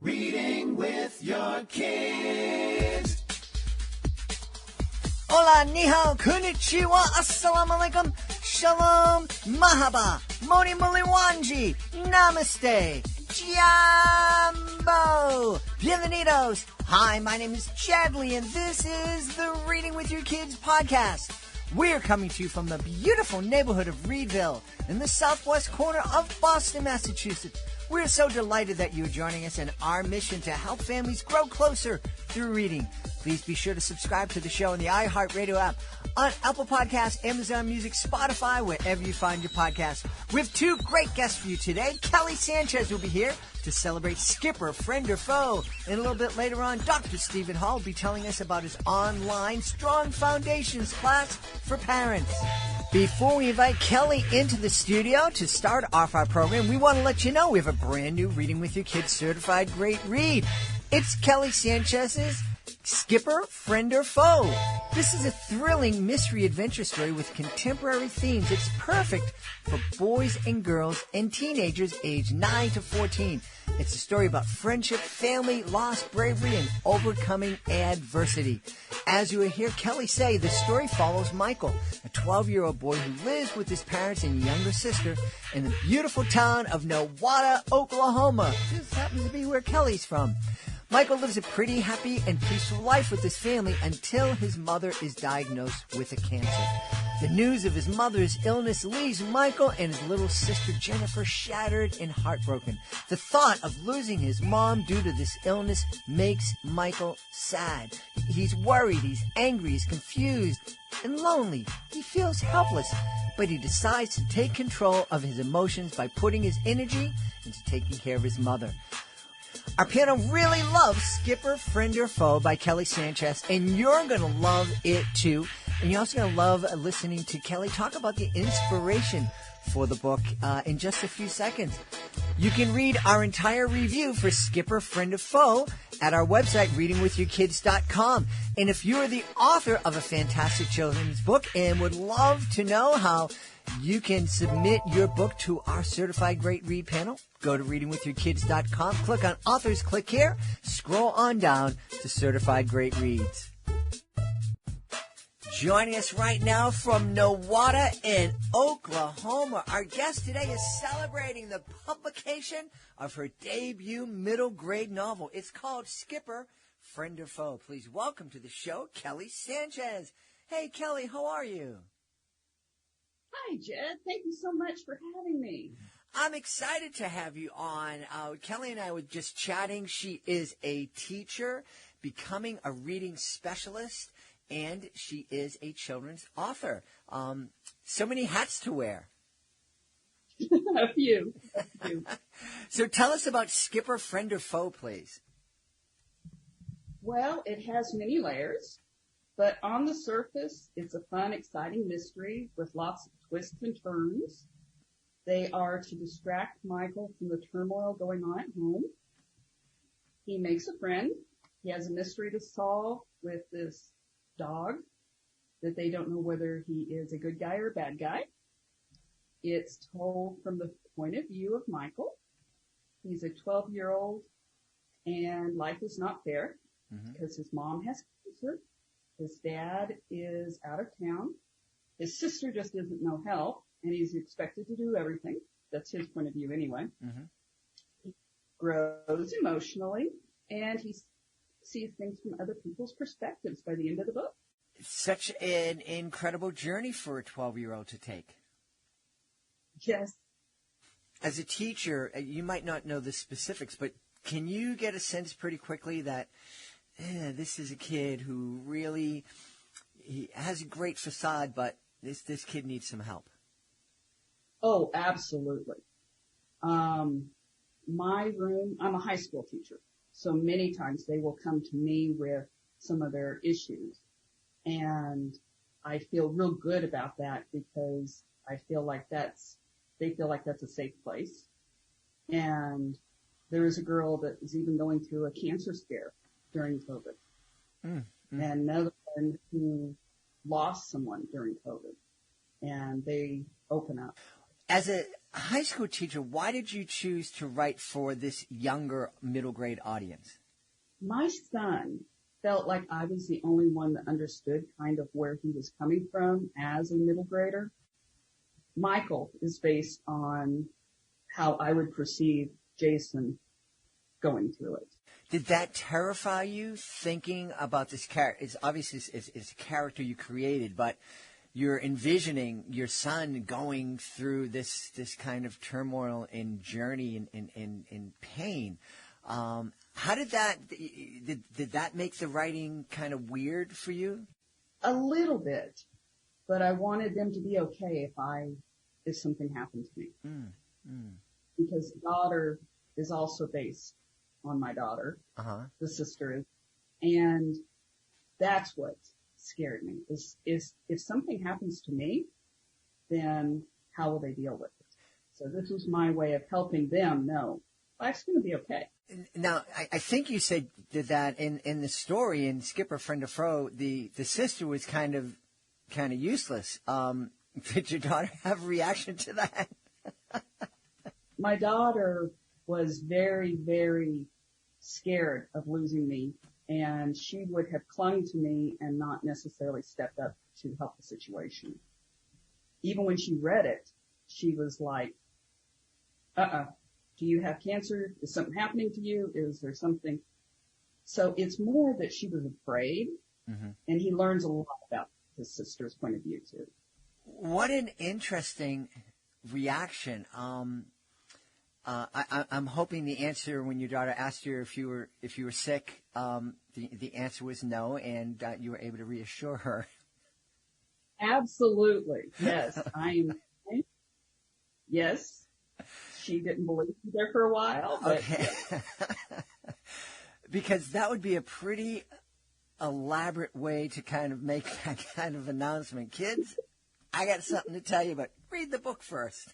Reading with your kids. Hola, ni hao, konnichiwa, assalamu alaikum, shalom, mahaba, moni muliwanji, namaste, jambo, bienvenidos. Hi, my name is Chadley, and this is the Reading with Your Kids podcast. We're coming to you from the beautiful neighborhood of Reedville in the southwest corner of Boston, Massachusetts. We're so delighted that you're joining us in our mission to help families grow closer through reading. Please be sure to subscribe to the show in the iHeartRadio app, on Apple Podcasts, Amazon Music, Spotify, wherever you find your podcasts. We have two great guests for you today. Kellie Sanchez will be here to celebrate Skipper, Friend or Foe. And a little bit later on, Dr. Stephen Hall will be telling us about his online Strong Foundations class for parents. Before we invite Kellie into the studio to start off our program, we want to let you know we have a brand new Reading with Your Kids certified great read. It's Kellie Sanchez's Skipper, Friend or Foe. This is a thrilling mystery adventure story with contemporary themes. It's perfect for boys and girls and teenagers aged 9 to 14. It's a story about friendship, family, loss, bravery, and overcoming adversity. As you will hear Kellie say, the story follows Michael, a 12-year-old boy who lives with his parents and younger sister in the beautiful town of Nowata, Oklahoma. This happens to be where Kellie's from. Michael lives a pretty happy and peaceful life with his family until his mother is diagnosed with a cancer. The news of his mother's illness leaves Michael and his little sister Jennifer shattered and heartbroken. The thought of losing his mom due to this illness makes Michael sad. He's worried, he's angry, he's confused and lonely. He feels helpless, but he decides to take control of his emotions by putting his energy into taking care of his mother. Our panel really loves Skipper, Friend or Foe by Kellie Sanchez, and you're going to love it too. And you're also going to love listening to Kellie talk about the inspiration for the book in just a few seconds. You can read our entire review for Skipper, Friend or Foe at our website, readingwithyourkids.com. And if you're the author of a fantastic children's book and would love to know how you can submit your book to our Certified Great Read panel, go to readingwithyourkids.com, click on Authors, click here, scroll on down to Certified Great Reads. Joining us right now from Nowata in Oklahoma, our guest today is celebrating the publication of her debut middle grade novel. It's called Skipper, Friend or Foe. Please welcome to the show, Kellie Sanchez. Hey, Kellie, how are you? Hi, Jed. Thank you so much for having me. I'm excited to have you on. Kellie and I were just chatting. She is a teacher, becoming a reading specialist, and she is a children's author. So many hats to wear. A few. So tell us about Skipper, Friend or Foe, please. Well, it has many layers, but on the surface, it's a fun, exciting mystery with lots of twists and turns. They are to distract Michael from the turmoil going on at home. He makes a friend. He has a mystery to solve with this dog that they don't know whether he is a good guy or a bad guy. It's told from the point of view of Michael. He's a 12-year-old, and life is not fair because his mom has cancer. His dad is out of town. His sister just isn't no help, and he's expected to do everything. That's his point of view anyway. He grows emotionally, and he sees things from other people's perspectives by the end of the book. It's such an incredible journey for a 12-year-old to take. Yes. As a teacher, you might not know the specifics, but can you get a sense pretty quickly that this is a kid who really he has a great facade, but this kid needs some help? Oh, absolutely. My room, I'm a high school teacher, so many times they will come to me with some of their issues, and I feel real good about that because I feel like they feel like that's a safe place. And there is a girl that is even going through a cancer scare during COVID. And another one who lost someone during COVID. And they open up. As a high school teacher, why did you choose to write for this younger middle grade audience? My son felt like I was the only one that understood kind of where he was coming from as a middle grader. Michael is based on how I would perceive Jason going through it. Did that terrify you, thinking about this character? It's obviously it's a character you created, but you're envisioning your son going through this kind of turmoil and journey and pain. How did that make the writing kind of weird for you? A little bit, but I wanted them to be okay if something happened to me. Because daughter is also based on my daughter, the sister is, and that's what scared me. Is if something happens to me, then how will they deal with it? So this was my way of helping them know life's going to be okay. Now, I think you said that in the story in Skipper Friend of Fro, the sister was kind of useless. Did your daughter have a reaction to that? My daughter was very, very scared of losing me, and she would have clung to me and not necessarily stepped up to help the situation. Even when she read it, she was like, do you have cancer? Is something happening to you? Is there something? So it's more that she was afraid, and he learns a lot about his sister's point of view too. What an interesting reaction. I'm hoping the answer when your daughter asked you if you were sick, the answer was no, and you were able to reassure her. Absolutely, yes, I am. Yes, she didn't believe me there for a while. But okay, because that would be a pretty elaborate way to kind of make that kind of announcement. Kids, I got something to tell you, but read the book first.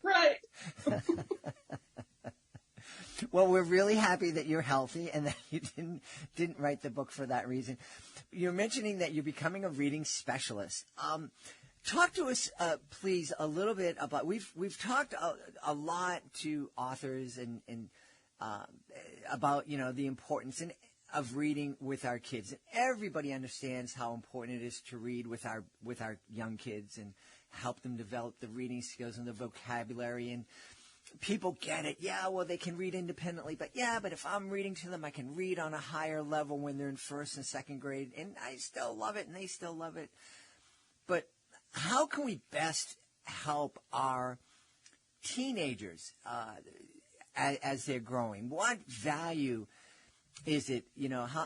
Right. Well, we're really happy that you're healthy and that you didn't write the book for that reason. You're mentioning that you're becoming a reading specialist. Talk to us, please, a little bit about. We've talked a lot to authors and about the importance of reading with our kids. And everybody understands how important it is to read with our young kids and help them develop the reading skills and the vocabulary. And people get it. Yeah, well, they can read independently, but if I'm reading to them, I can read on a higher level when they're in first and second grade, and I still love it, and they still love it. But how can we best help our teenagers as they're growing? What value is it?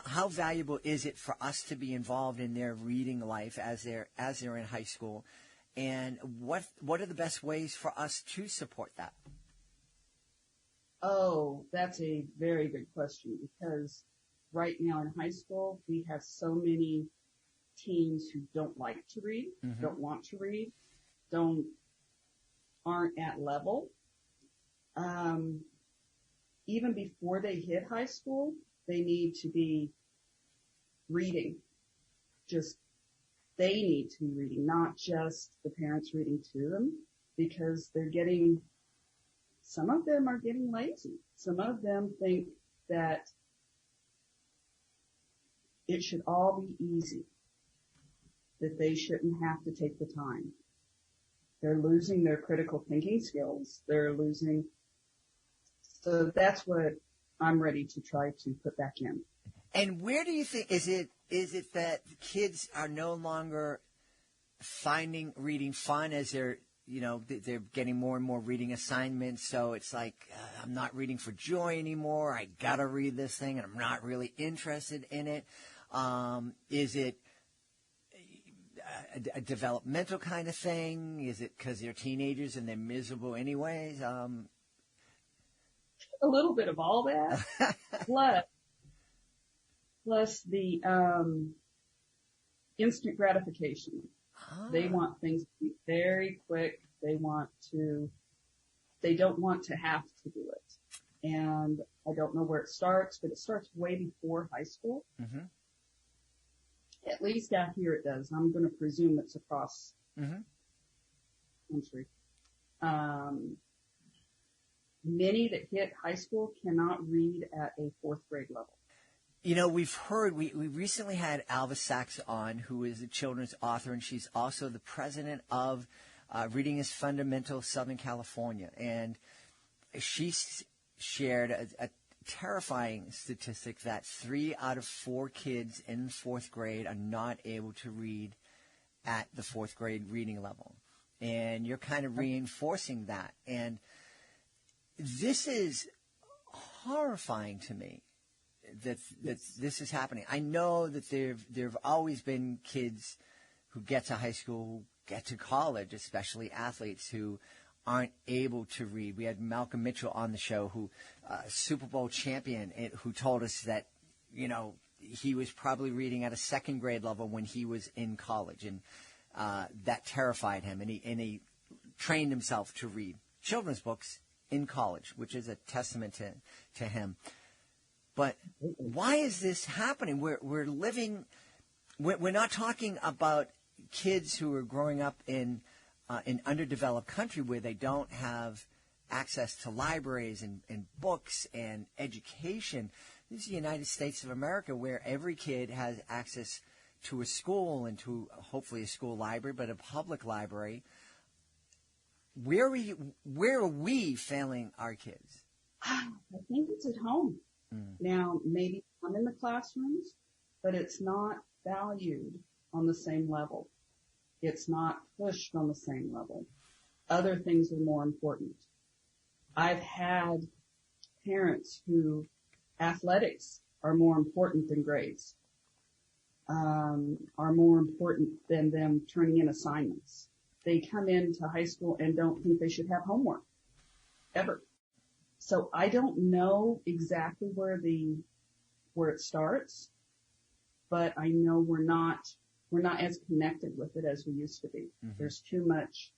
How valuable is it for us to be involved in their reading life as they're in high school? And what are the best ways for us to support that? Oh, that's a very good question, because right now in high school, we have so many teens who don't like to read, don't want to read, aren't at level. Even before they hit high school, they need to be reading. They need to be reading, not just the parents reading to them, because some of them are getting lazy. Some of them think that it should all be easy, that they shouldn't have to take the time. They're losing their critical thinking skills. So that's what I'm ready to try to put back in. And where do you think, is it that kids are no longer finding reading fun as they're getting more and more reading assignments, so it's like, I'm not reading for joy anymore, I gotta read this thing, and I'm not really interested in it? Is it a developmental kind of thing? Is it because they're teenagers and they're miserable anyways? A little bit of all that, plus the instant gratification. They want things to be very quick. They don't want to have to do it. And I don't know where it starts, but it starts way before high school. At least out here it does. I'm going to presume it's across country. Many that hit high school cannot read at a fourth grade level. You know, we've heard, we recently had Alva Sachs on, who is a children's author, and she's also the president of Reading is Fundamental Southern California. And she shared a terrifying statistic that 3 out of 4 kids in fourth grade are not able to read at the fourth grade reading level. And you're kind of reinforcing that. And this is horrifying to me that this is happening. I know that there have always been kids who get to high school, who get to college, especially athletes who aren't able to read. We had Malcolm Mitchell on the show, who Super Bowl champion, who told us that, you know, he was probably reading at a second grade level when he was in college, and that terrified him, and he trained himself to read children's books in college, which is a testament to him. But why is this happening? We're living. We're not talking about kids who are growing up in an underdeveloped country where they don't have access to libraries and books and education. This is the United States of America, where every kid has access to a school and to hopefully a school library, but a public library. Where are we failing our kids? I think it's at home. Now, maybe I'm in the classrooms, but it's not valued on the same level. It's not pushed on the same level. Other things are more important. I've had parents who athletics are more important than grades, are more important than them turning in assignments. They come into high school and don't think they should have homework, ever. So I don't know exactly where it starts, but I know we're not as connected with it as we used to be. Mm-hmm. There's too much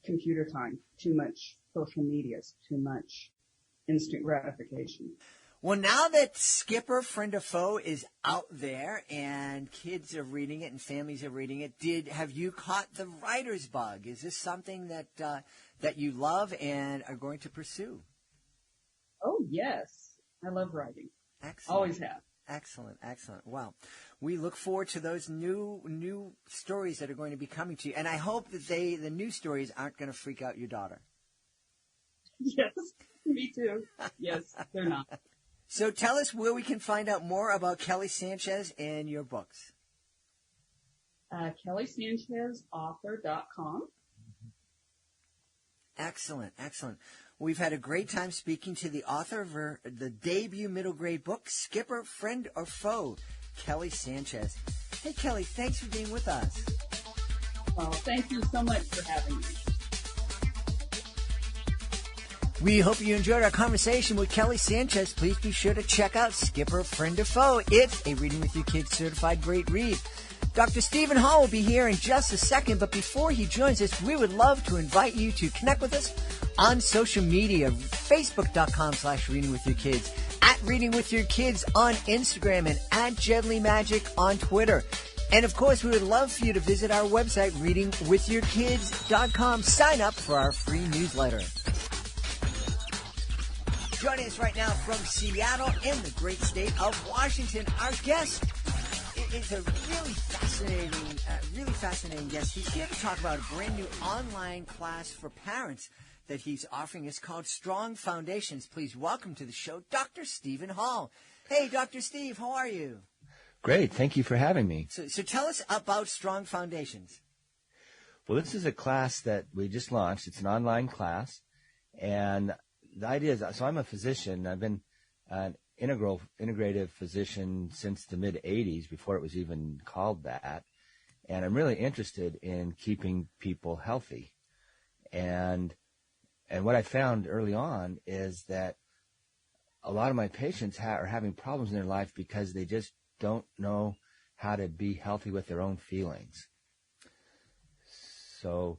computer time, too much social media, too much instant gratification. Well, now that Skipper, Friend or Foe is out there and kids are reading it and families are reading it, have you caught the writer's bug? Is this something that you love and are going to pursue? Oh, yes. I love writing. Excellent. Always have. Excellent, excellent. Well, we look forward to those new stories that are going to be coming to you. And I hope that the new stories aren't going to freak out your daughter. Yes, me too. Yes, they're not. So tell us where we can find out more about Kellie Sanchez and your books. KellieSanchezAuthor.com. Excellent, excellent. We've had a great time speaking to the author of the debut middle grade book, Skipper, Friend or Foe, Kellie Sanchez. Hey, Kellie, thanks for being with us. Oh, thank you so much for having me. We hope you enjoyed our conversation with Kellie Sanchez. Please be sure to check out Skipper, Friend or Foe. It's a Reading with Your Kids certified great read. Dr. Stephen Hall will be here in just a second, but before he joins us, we would love to invite you to connect with us on social media, Facebook.com/readingwithyourkids, at Reading with Your Kids on Instagram, and at Jedley Magic on Twitter. And of course, we would love for you to visit our website, readingwithyourkids.com. Sign up for our free newsletter. Joining us right now from Seattle in the great state of Washington, our guest is a really fascinating guest. He's here to talk about a brand new online class for parents that he's offering. It's called Strong Foundations. Please welcome to the show, Dr. Stephen Hall. Hey, Dr. Steve, how are you? Great. Thank you for having me. So tell us about Strong Foundations. Well, this is a class that we just launched. It's an online class. And the idea is, so I'm a physician. I've been an integrative physician since the mid-'80s, before it was even called that. And I'm really interested in keeping people healthy. And what I found early on is that a lot of my patients are having problems in their life because they just don't know how to be healthy with their own feelings. So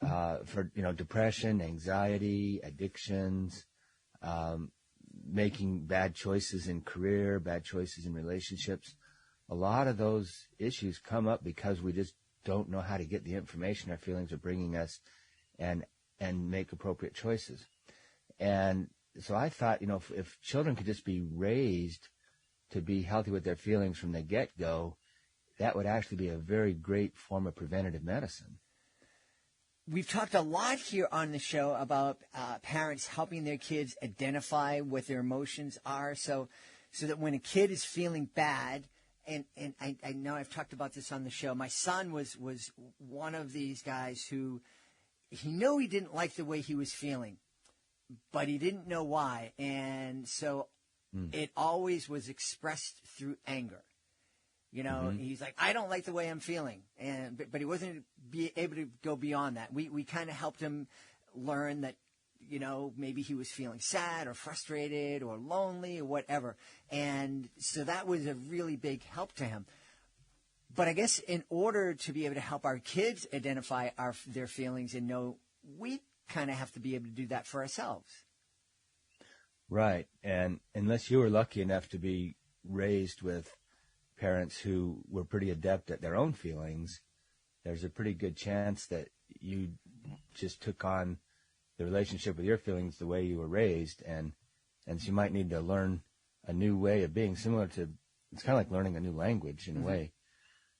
for depression, anxiety, addictions, making bad choices in career, bad choices in relationships, a lot of those issues come up because we just don't know how to get the information our feelings are bringing us and make appropriate choices. And so I thought, if children could just be raised to be healthy with their feelings from the get-go, that would actually be a very great form of preventative medicine. We've talked a lot here on the show about parents helping their kids identify what their emotions are, so that when a kid is feeling bad, and I know I've talked about this on the show, my son was one of these guys who he knew he didn't like the way he was feeling, but he didn't know why, and so it always was expressed through anger. He's like, I don't like the way I'm feeling, but he wasn't able to go beyond that. We kind of helped him learn that, maybe he was feeling sad or frustrated or lonely or whatever, and so that was a really big help to him. But I guess in order to be able to help our kids identify their feelings and know, we kind of have to be able to do that for ourselves. Right, and unless you were lucky enough to be raised with parents who were pretty adept at their own feelings, there's a pretty good chance that you just took on the relationship with your feelings the way you were raised, and so you might need to learn a new way of being, similar to, it's kind of like learning a new language in a way.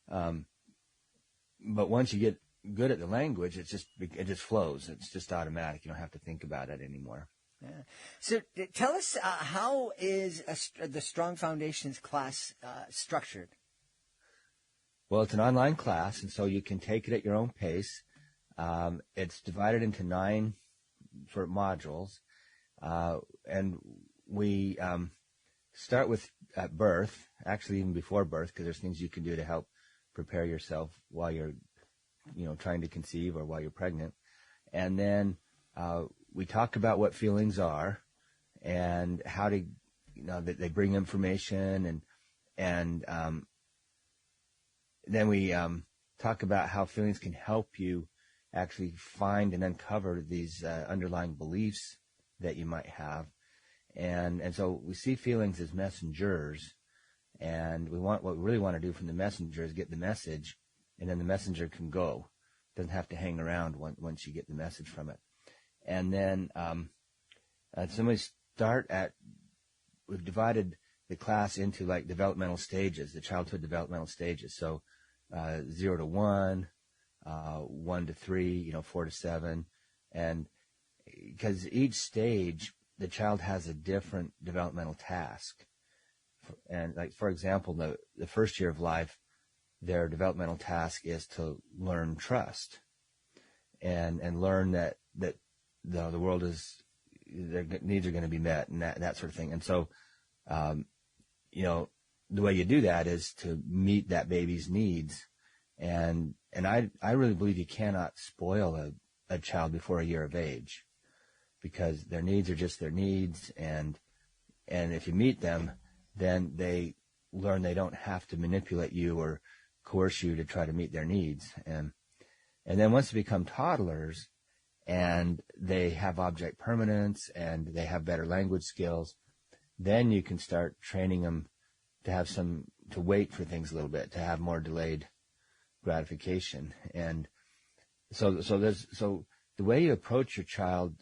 But once you get good at the language, it just flows. It's just automatic. You don't have to think about it anymore. Yeah. So tell us, how is the Strong Foundations class structured? Well, it's an online class, and so you can take it at your own pace. It's divided into 9 sort of modules, and we start with at birth, actually even before birth, because there's things you can do to help prepare yourself while you're, trying to conceive or while you're pregnant. And then we talk about what feelings are and how to, that they bring information, and then we talk about how feelings can help you actually find and uncover these underlying beliefs that you might have. And so we see feelings as messengers, and what we really want to do from the messenger is get the message, and then the messenger can go. Doesn't have to hang around once you get the message from it. And then so we start we've divided the class into like developmental stages, the childhood developmental stages. So 0 to 1, 1 to 3, 4 to 7. And because each stage, the child has a different developmental task. And like, for example, the first year of life, their developmental task is to learn trust and learn that the world is, their needs are going to be met, and that sort of thing. And so, the way you do that is to meet that baby's needs. And I really believe you cannot spoil a child before a year of age, because their needs are just their needs. And if you meet them, then they learn they don't have to manipulate you or coerce you to try to meet their needs. And then once they become toddlers and they have object permanence and they have better language skills, then you can start training them to wait for things a little bit, to have more delayed gratification. And so the way you approach your child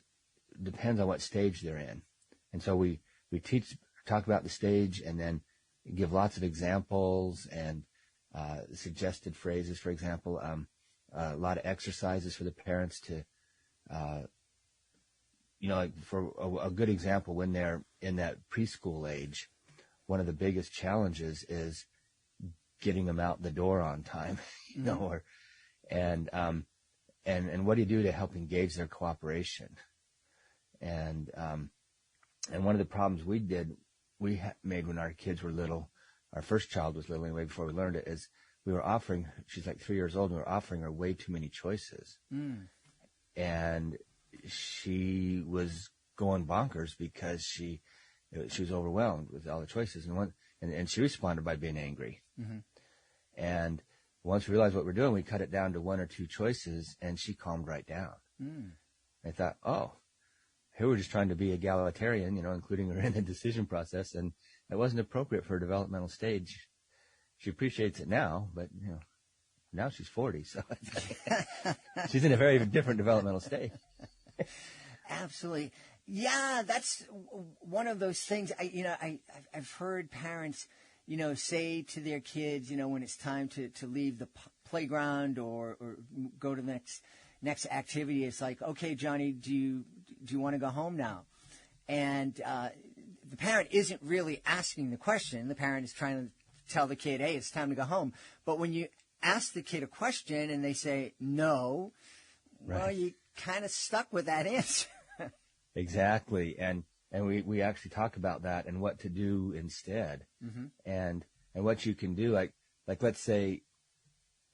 depends on what stage they're in. And so we talk about the stage, and then give lots of examples and suggested phrases. For example, a lot of exercises for the parents to, like for a good example, when they're in that preschool age, one of the biggest challenges is getting them out the door on time, and what do you do to help engage their cooperation? And one of the problems we made when our kids were little, our first child was little anyway, before we learned it, is we were offering, she's like 3 years old, and we were offering her way too many choices. And she was going bonkers because she was overwhelmed with all the choices, and she responded by being angry. And once we realized what we're doing, we cut it down to 1 or 2 choices, and she calmed right down. I thought, here we're just trying to be egalitarian, including her in the decision process, and it wasn't appropriate for a developmental stage. She appreciates it now, but now she's 40, so she's in a very different developmental stage. Absolutely. Yeah, that's one of those things. I've heard parents, say to their kids, when it's time to leave the playground or go to the next activity, it's like, okay, Johnny, do you want to go home now? And the parent isn't really asking the question. The parent is trying to tell the kid, hey, it's time to go home. But when you ask the kid a question and they say no, right. Well, you kind of stuck with that answer. Exactly. And we actually talk about that and what to do instead. Mm-hmm. And what you can do, like let's say,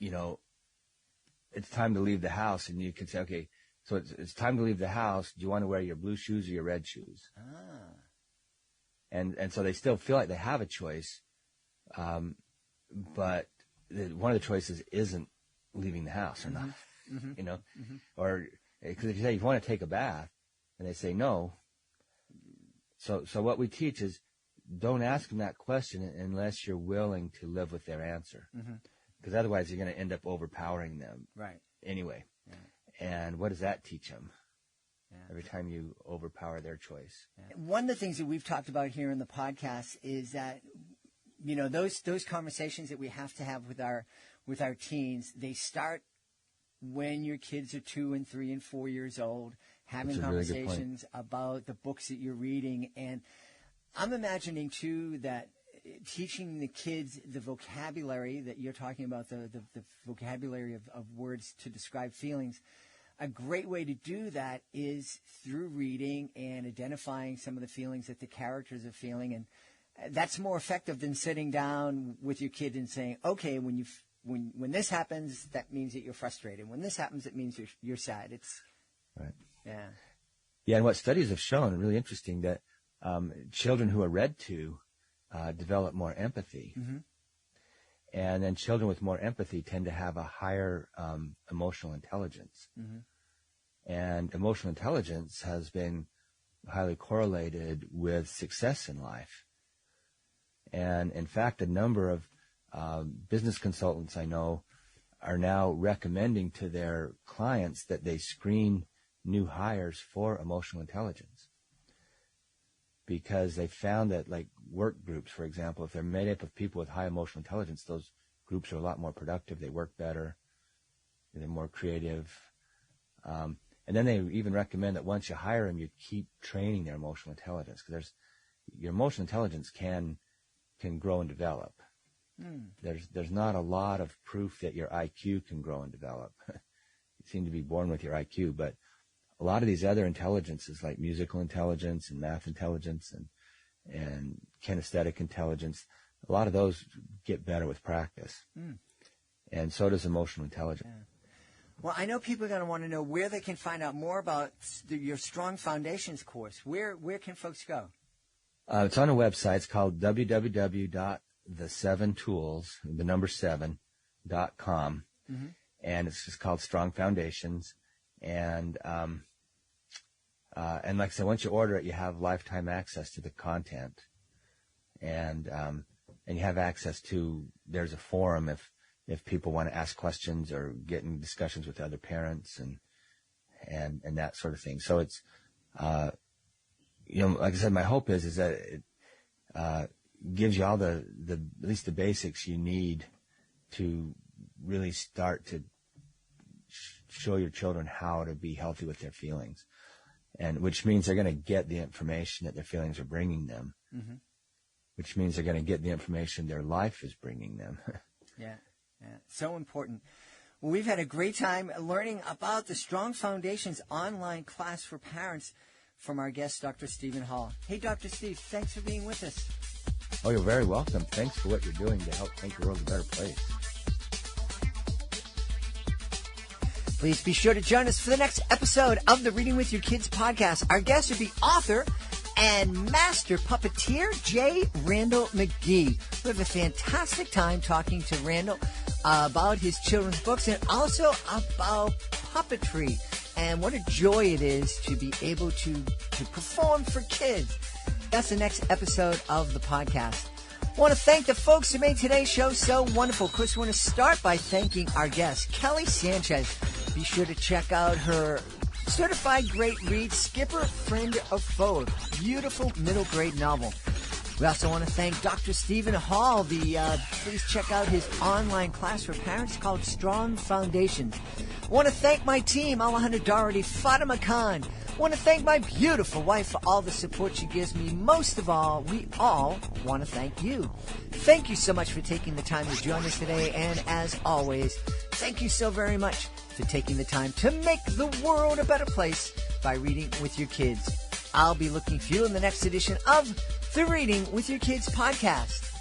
it's time to leave the house, and you can say, okay, so it's time to leave the house. Do you want to wear your blue shoes or your red shoes? Ah. And so they still feel like they have a choice, but one of the choices isn't leaving the house or not, Mm-hmm. or because if you say you want to take a bath and they say no, so what we teach is don't ask them that question unless you're willing to live with their answer, because otherwise you're going to end up overpowering them, right? Anyway, yeah. And what does that teach them? Yeah. Every time you overpower their choice. Yeah. One of the things that we've talked about here in the podcast is that, those conversations that we have to have with our teens, they start when your kids are 2 and 3 and 4 years old, having conversations about the books that you're reading. And I'm imagining too that teaching the kids the vocabulary that you're talking about, the vocabulary of words to describe feelings, a great way to do that is through reading and identifying some of the feelings that the characters are feeling. And that's more effective than sitting down with your kid and saying, okay, when this happens, that means that you're frustrated. When this happens, it means you're sad. It's right. Yeah. Yeah. And what studies have shown, really interesting, that children who are read to develop more empathy. Mm-hmm. And then children with more empathy tend to have a higher emotional intelligence. Mm-hmm. And emotional intelligence has been highly correlated with success in life. And in fact, a number of business consultants I know are now recommending to their clients that they screen new hires for emotional intelligence, because they found that, like work groups, for example, if they're made up of people with high emotional intelligence, those groups are a lot more productive. They work better. They're more creative. And then they even recommend that once you hire them, you keep training their emotional intelligence, because your emotional intelligence can grow and develop. There's not a lot of proof that your IQ can grow and develop. You seem to be born with your IQ, but a lot of these other intelligences, like musical intelligence and math intelligence and kinesthetic intelligence, a lot of those get better with practice. And so does emotional intelligence. Yeah. Well, I know people are going to want to know where they can find out more about your Strong Foundations course. Where can folks go? It's on a website. It's called www.the7tools.com. Mm-hmm. And it's just called Strong Foundations. And like I said, once you order it, you have lifetime access to the content. And you have access to, there's a forum if people want to ask questions or get in discussions with other parents and that sort of thing. So it's, like I said, my hope is that it gives you all the at least the basics you need to really start to show your children how to be healthy with their feelings, and which means they're going to get the information that their feelings are bringing them, which means they're going to get the information their life is bringing them. Yeah, so important. Well, we've had a great time learning about the Strong Foundations online class for parents from our guest, Dr. Stephen Hall. Hey, Dr. Steve, thanks for being with us. Oh, you're very welcome. Thanks for what you're doing to help make the world a better place. Please be sure to join us for the next episode of the Reading with Your Kids podcast. Our guest will be author and master puppeteer J. Randall McGee. We have a fantastic time talking to Randall about his children's books and also about puppetry. And what a joy it is to be able to perform for kids. That's the next episode of the podcast. I want to thank the folks who made today's show so wonderful. Of course, we want to start by thanking our guest, Kellie Sanchez. Be sure to check out her Certified Great Read, Skipper, Friend or Foe. Beautiful middle grade novel. We also want to thank Dr. Stephen Hall. Please check out his online class for parents called Strong Foundations. I want to thank my team, Alejandro Doherty, Fatima Khan. I want to thank my beautiful wife for all the support she gives me. Most of all, we all want to thank you. Thank you so much for taking the time to join us today. And as always, thank you so very much for taking the time to make the world a better place by reading with your kids. I'll be looking for you in the next edition of the Reading with Your Kids podcast.